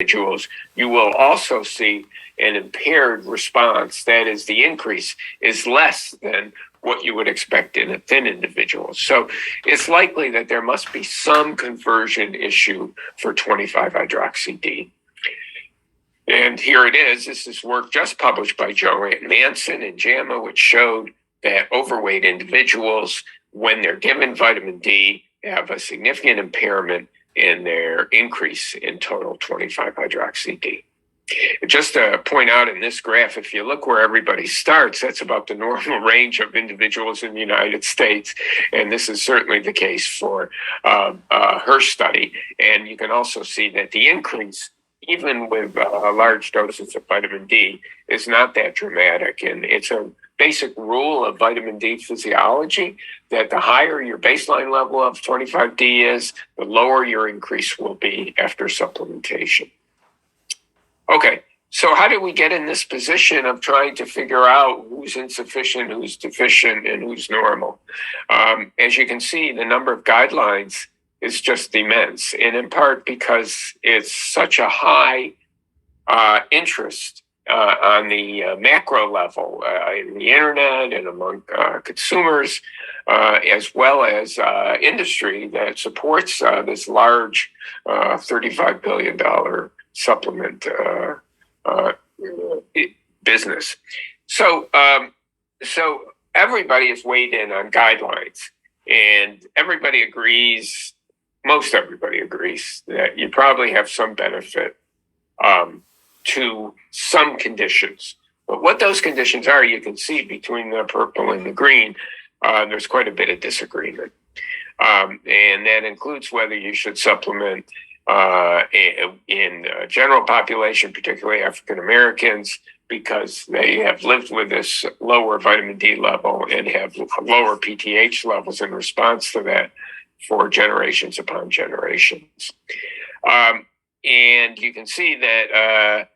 individuals, you will also see an impaired response. That is, the increase is less than what you would expect in a thin individual. So it's likely that there must be some conversion issue for 25-hydroxy-D. And here it is. This is work just published by Joanne Manson in JAMA, which showed that overweight individuals, when they're given vitamin D, have a significant impairment in their increase in total 25-hydroxy-D. Just to point out in this graph, if you look where everybody starts, that's about the normal range of individuals in the United States. And this is certainly the case for her study. And you can also see that the increase, even with large doses of vitamin D, is not that dramatic. And it's a basic rule of vitamin D physiology that the higher your baseline level of 25D is, the lower your increase will be after supplementation. Okay, so how do we get in this position of trying to figure out who's insufficient, who's deficient, and who's normal? As you can see, the number of guidelines is just immense, and in part because it's such a high interest on the macro level in the internet and among consumers, as well as industry that supports this large $35 billion supplement business. So everybody is weighed in on guidelines, and everybody agrees, most everybody agrees, that you probably have some benefit to some conditions. But what those conditions are, you can see between the purple and the green, there's quite a bit of disagreement. And that includes whether you should supplement in general population, particularly African Americans, because they have lived with this lower vitamin D level and have lower PTH levels in response to that for generations upon generations. And you can see that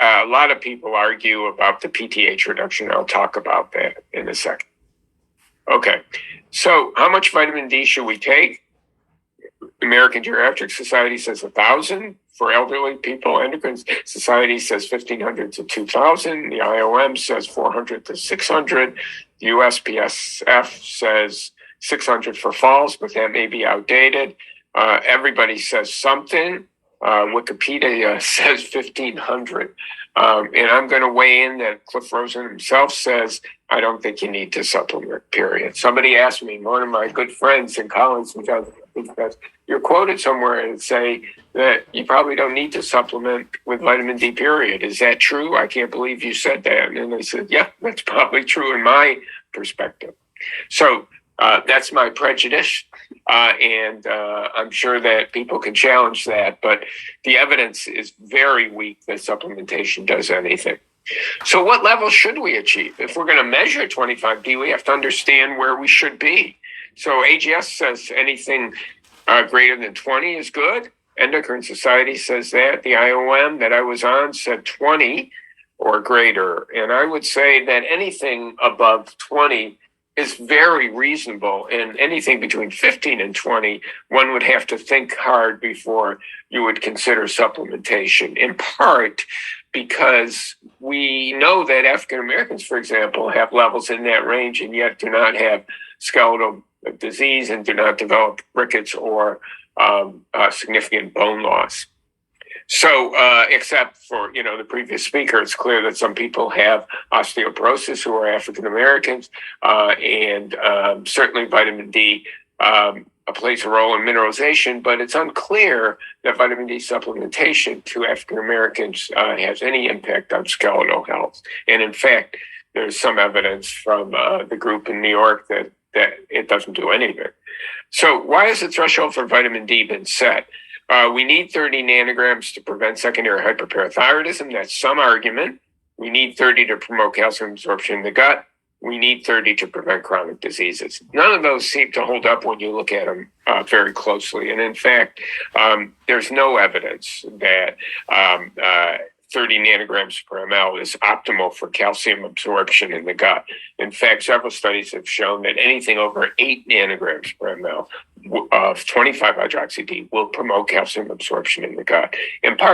a lot of people argue about the PTH reduction. I'll talk about that in a second. Okay, so how much vitamin D should we take? American Geriatric Society says 1,000 for elderly people. Endocrine Society says 1,500 to 2,000. The IOM says 400 to 600. The USPSF says 600 for falls, but that may be outdated. Everybody says something. Wikipedia says 1,500. And I'm going to weigh in that Cliff Rosen himself says, I don't think you need to supplement, period. Somebody asked me, one of my good friends in college, you're quoted somewhere and say that you probably don't need to supplement with vitamin D, period. Is that true? I can't believe you said that. And I said, yeah, that's probably true in my perspective. So that's my prejudice. And I'm sure that people can challenge that, but the evidence is very weak that supplementation does anything. So what level should we achieve? If we're going to measure 25D, we have to understand where we should be. So AGS says anything greater than 20 is good. Endocrine Society says that. The IOM that I was on said 20 or greater. And I would say that anything above 20 is very reasonable, and anything between 15 and 20, one would have to think hard before you would consider supplementation, in part because we know that African Americans, for example, have levels in that range and yet do not have skeletal disease and do not develop rickets or significant bone loss. So, except for, the previous speaker, it's clear that some people have osteoporosis who are African Americans, and certainly vitamin D plays a role in mineralization, but it's unclear that vitamin D supplementation to African Americans has any impact on skeletal health. And in fact, there's some evidence from the group in New York that it doesn't do anything. So why has the threshold for vitamin D been set? We need 30 nanograms to prevent secondary hyperparathyroidism. That's some argument. We need 30 to promote calcium absorption in the gut. We need 30 to prevent chronic diseases. None of those seem to hold up when you look at them very closely. And in fact, there's no evidence that 30 nanograms per ml is optimal for calcium absorption in the gut. In fact, several studies have shown that anything over 8 nanograms per ml of 25-hydroxy-D will promote calcium absorption in the gut, in part